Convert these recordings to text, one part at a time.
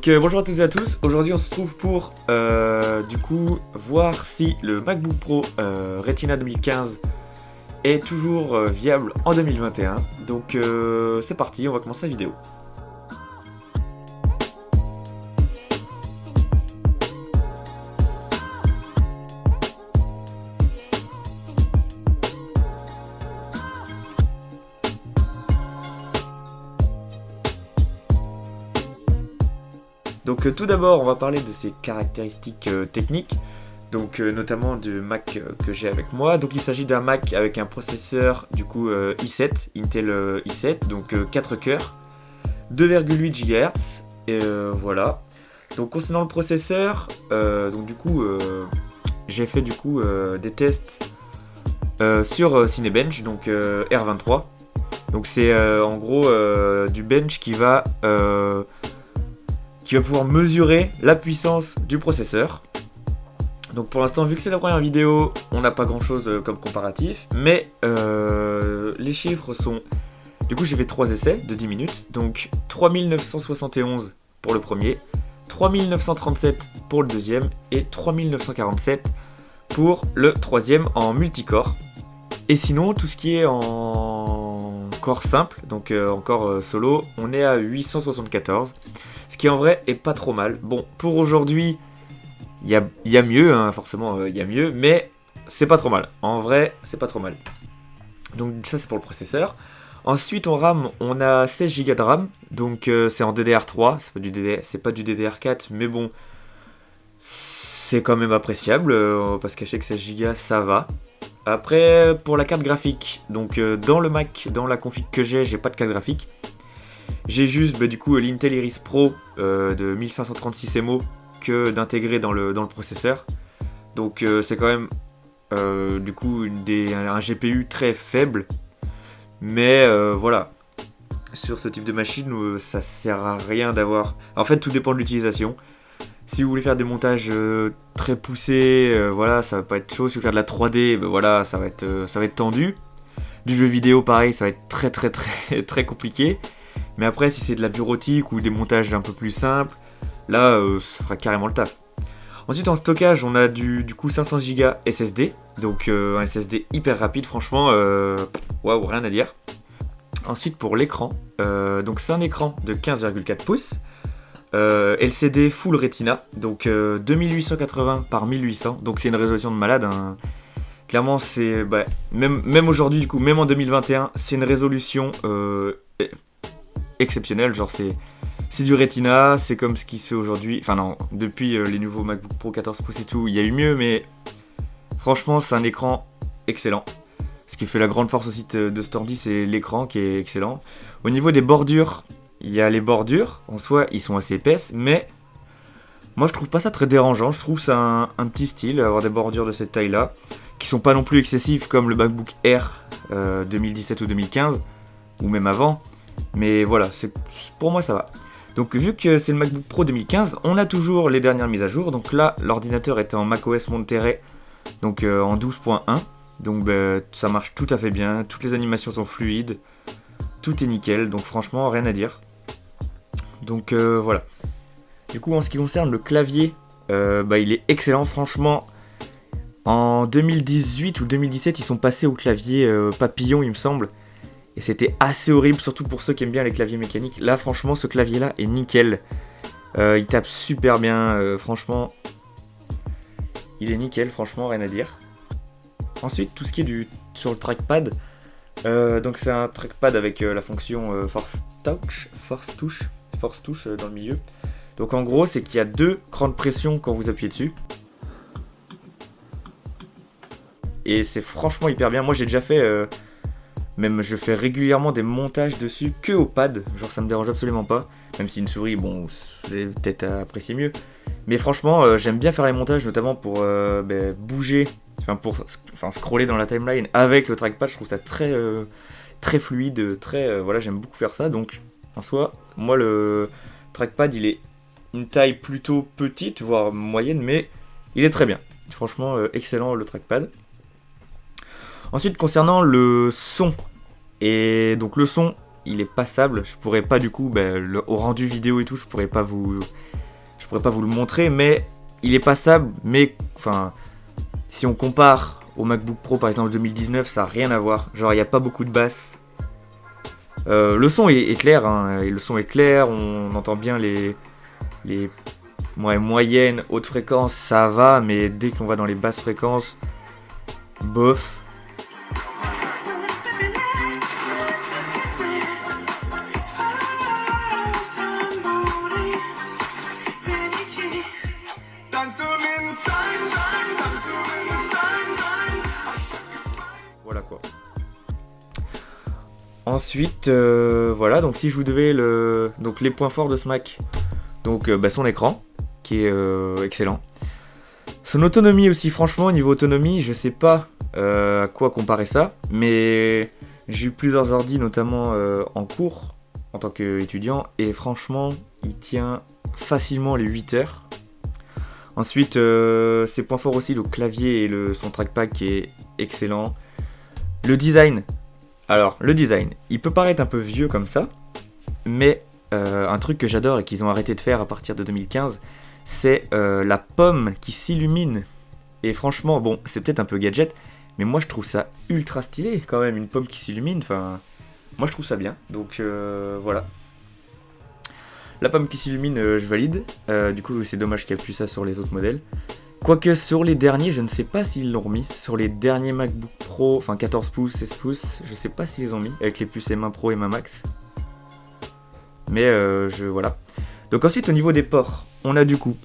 Bonjour à toutes et à tous, aujourd'hui on se trouve pour du coup voir si le MacBook Pro Retina 2015 est toujours viable en 2021. Donc c'est parti, on va commencer la vidéo. Donc tout d'abord on va parler de ses caractéristiques techniques, donc notamment du Mac que j'ai avec moi. Donc il s'agit d'un Mac avec un processeur du coup i7, Intel i7, donc 4 cœurs, 2,8 GHz, et voilà. Donc concernant le processeur, donc du coup j'ai fait du coup des tests sur Cinebench, donc R23. Donc c'est en gros du bench qui va pouvoir mesurer la puissance du processeur. Donc pour l'instant, vu que c'est la première vidéo, on n'a pas grand chose comme comparatif, mais les chiffres sont... Du coup j'ai fait 3 essais de 10 minutes, donc 3971 pour le premier, 3937 pour le deuxième et 3947 pour le troisième en multicore. Et sinon, tout ce qui est en corps simple, donc encore solo, on est à 874. Ce qui en vrai est pas trop mal. Bon, pour aujourd'hui, il y a mieux, hein, forcément il y a mieux, mais c'est pas trop mal. En vrai, c'est pas trop mal. Donc ça c'est pour le processeur. Ensuite en RAM, on a 16 Go de RAM, donc c'est en DDR3, c'est pas du DDR4, mais bon, c'est quand même appréciable, parce que je sais que 16 Go ça va. Après, pour la carte graphique, donc dans le Mac, dans la config que j'ai pas de carte graphique. J'ai juste du coup l'Intel Iris Pro de 1536 MO que d'intégrer dans le processeur. Donc c'est quand même du coup un GPU très faible. Mais voilà, sur ce type de machine, ça sert à rien d'avoir... En fait, tout dépend de l'utilisation. Si vous voulez faire des montages très poussés, voilà, ça va pas être chaud. Si vous voulez faire de la 3D, voilà, ça va être tendu. Du jeu vidéo, pareil, ça va être très compliqué. Mais après, si c'est de la bureautique ou des montages un peu plus simples, là, ça fera carrément le taf. Ensuite, en stockage, on a du coup 500 Go SSD. Donc un SSD hyper rapide, franchement, waouh, rien à dire. Ensuite, pour l'écran, donc c'est un écran de 15,4 pouces. LCD Full Retina, donc 2880 par 1800. Donc c'est une résolution de malade, hein. Clairement, c'est... même aujourd'hui, du coup, même en 2021, c'est une résolution... exceptionnel, genre c'est du Retina, c'est comme ce qui se fait aujourd'hui, enfin non, depuis les nouveaux MacBook Pro 14 pouces et tout, il y a eu mieux, mais franchement c'est un écran excellent. Ce qui fait la grande force aussi de cet ordi, c'est l'écran qui est excellent. Au niveau des bordures, il y a les bordures, en soi ils sont assez épaisses, mais moi je trouve pas ça très dérangeant, je trouve ça un petit style, avoir des bordures de cette taille là, qui sont pas non plus excessives comme le MacBook Air 2017 ou 2015, ou même avant. Mais voilà, pour moi ça va. Donc vu que c'est le MacBook Pro 2015, on a toujours les dernières mises à jour. Donc là, l'ordinateur était en macOS Monterey, donc en 12.1. Donc ça marche tout à fait bien, toutes les animations sont fluides, tout est nickel, donc franchement rien à dire. Donc voilà. Du coup en ce qui concerne le clavier, il est excellent, franchement. En 2018 ou 2017, ils sont passés au clavier papillon il me semble. Et c'était assez horrible, surtout pour ceux qui aiment bien les claviers mécaniques. Là, franchement, ce clavier-là est nickel. Il tape super bien, franchement. Il est nickel, franchement, rien à dire. Ensuite, tout ce qui est sur le trackpad. Donc c'est un trackpad avec la fonction Force Touch dans le milieu. Donc en gros, c'est qu'il y a 2 crans de pression quand vous appuyez dessus. Et c'est franchement hyper bien. Moi, j'ai déjà fait... Même je fais régulièrement des montages dessus que au pad, genre ça me dérange absolument pas. Même si une souris, bon, c'est peut-être à apprécier mieux. Mais franchement, j'aime bien faire les montages, notamment pour bouger, pour scroller dans la timeline avec le trackpad. Je trouve ça très fluide, voilà, j'aime beaucoup faire ça. Donc en soi, moi le trackpad, il est une taille plutôt petite, voire moyenne, mais il est très bien. Franchement, excellent le trackpad. Ensuite, concernant le son, et donc le son, il est passable. Je pourrais pas du coup, au rendu vidéo et tout, je pourrais pas vous le montrer, mais il est passable. Mais enfin, si on compare au MacBook Pro par exemple 2019, ça a rien à voir. Genre, il n'y a pas beaucoup de basses. Le son est clair, hein, et le son est clair, on entend bien les moyennes, hautes fréquences, ça va, mais dès qu'on va dans les basses fréquences, bof. Voilà quoi. Ensuite, voilà, donc si je vous devais donc les points forts de ce Mac, donc son écran, qui est excellent. Son autonomie aussi, franchement, au niveau autonomie, je sais pas à quoi comparer ça, mais j'ai eu plusieurs ordi, notamment en cours, en tant qu'étudiant, et franchement, il tient facilement les 8 heures. Ensuite, ses points forts aussi, le clavier et son trackpad qui est excellent. Le design. Alors, le design, il peut paraître un peu vieux comme ça, mais un truc que j'adore et qu'ils ont arrêté de faire à partir de 2015, c'est la pomme qui s'illumine. Et franchement, bon, c'est peut-être un peu gadget, mais moi je trouve ça ultra stylé quand même, une pomme qui s'illumine. Enfin, moi je trouve ça bien, donc voilà. La pomme qui s'illumine, je valide. Du coup, c'est dommage qu'il n'y ait plus ça sur les autres modèles. Quoique sur les derniers, je ne sais pas s'ils l'ont remis. Sur les derniers MacBook Pro, enfin 14 pouces, 16 pouces, je ne sais pas s'ils ont mis, avec les puces M1 Pro et M1 Max. Mais voilà. Donc ensuite, au niveau des ports, on a du coup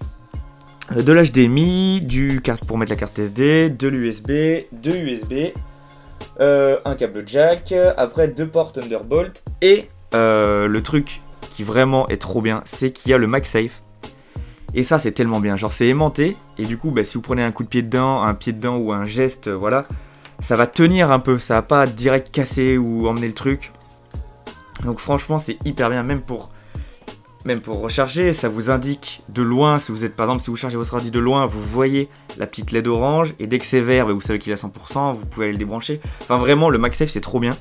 de l'HDMI, pour mettre la carte SD, de l'USB, de USB, un câble jack, après 2 ports Thunderbolt, et le truc qui vraiment est trop bien, c'est qu'il y a le MagSafe. Et ça, c'est tellement bien. Genre, c'est aimanté. Et du coup, si vous prenez un coup de pied dedans, un pied dedans ou un geste, voilà, ça va tenir un peu. Ça va pas direct casser ou emmener le truc. Donc, franchement, c'est hyper bien. Même pour recharger, ça vous indique de loin. Si vous êtes, par exemple, si vous chargez votre ordi de loin, vous voyez la petite LED orange. Et dès que c'est vert, vous savez qu'il est à 100%. Vous pouvez aller le débrancher. Enfin, vraiment, le MagSafe, c'est trop bien.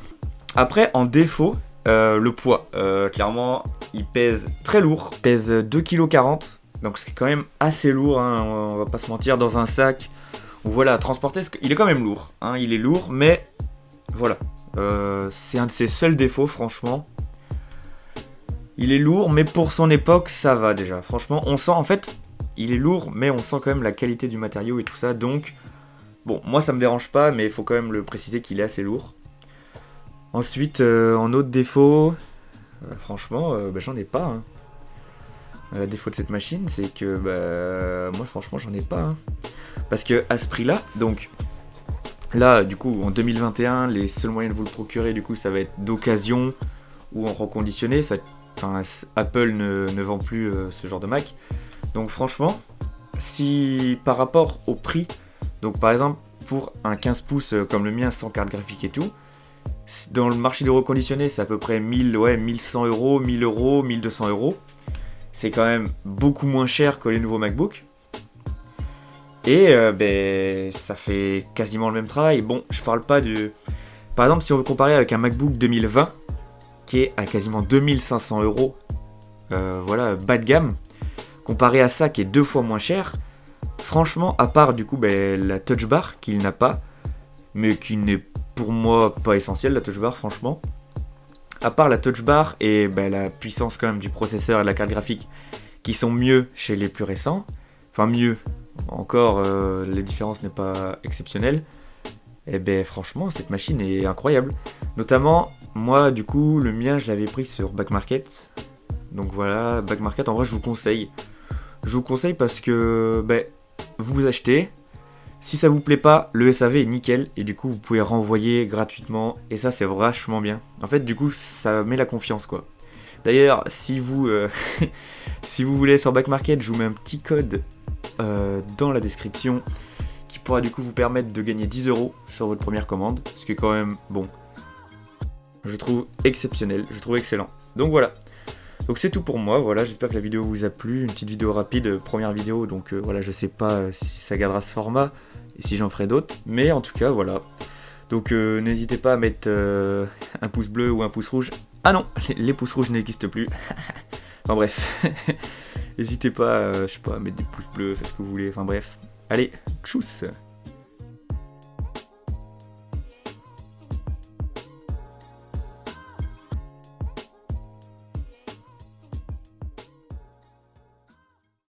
Après, en défaut, le poids. Clairement, il pèse très lourd. Il pèse 2,40 kg. Donc c'est quand même assez lourd, hein, on va pas se mentir, dans un sac. Voilà, transporter, il est quand même lourd. Hein, il est lourd, mais voilà. C'est un de ses seuls défauts, franchement. Il est lourd, mais pour son époque, ça va déjà. Franchement, on sent, en fait, il est lourd, mais on sent quand même la qualité du matériau et tout ça. Donc, bon, moi ça me dérange pas, mais il faut quand même le préciser qu'il est assez lourd. Ensuite, en autre défaut, franchement, j'en ai pas. Hein. Le défaut de cette machine, c'est que moi franchement j'en ai pas. Hein. Parce que à ce prix-là, donc là du coup en 2021, les seuls moyens de vous le procurer du coup ça va être d'occasion ou en reconditionné. Apple ne vend plus ce genre de Mac. Donc franchement, si par rapport au prix, donc par exemple pour un 15 pouces comme le mien sans carte graphique et tout, dans le marché de reconditionné c'est à peu près 1100 euros, 1000 euros, 1200 euros. C'est quand même beaucoup moins cher que les nouveaux MacBook. Et ça fait quasiment le même travail. Bon, je parle pas du... Par exemple, si on veut comparer avec un MacBook 2020, qui est à quasiment 2500 euros, voilà, bas de gamme, comparé à ça qui est 2 fois moins cher, franchement, à part du coup la Touch Bar, qu'il n'a pas, mais qui n'est pour moi pas essentielle, la Touch Bar, franchement. À part la Touch Bar et la puissance quand même du processeur et de la carte graphique qui sont mieux chez les plus récents, enfin mieux, encore les différences n'est pas exceptionnelle, et franchement cette machine est incroyable. Notamment, moi du coup, le mien je l'avais pris sur Back Market, donc voilà, Back Market en vrai je vous conseille. Je vous conseille parce que vous achetez, si ça vous plaît pas, le SAV est nickel et du coup vous pouvez renvoyer gratuitement et ça c'est vachement bien. En fait du coup ça met la confiance quoi. D'ailleurs si vous si vous voulez sur Back Market, je vous mets un petit code dans la description qui pourra du coup vous permettre de gagner 10 € sur votre première commande, ce qui est quand même bon. Je trouve exceptionnel, je trouve excellent. Donc voilà. Donc c'est tout pour moi, voilà, j'espère que la vidéo vous a plu, une petite vidéo rapide, première vidéo, donc voilà, je sais pas si ça gardera ce format, et si j'en ferai d'autres, mais en tout cas, voilà. Donc n'hésitez pas à mettre un pouce bleu ou un pouce rouge Ah non, les pouces rouges n'existent plus. Enfin bref. N'hésitez pas, je sais pas, à mettre des pouces bleus, faites ce que vous voulez. Enfin bref. Allez, tchuss.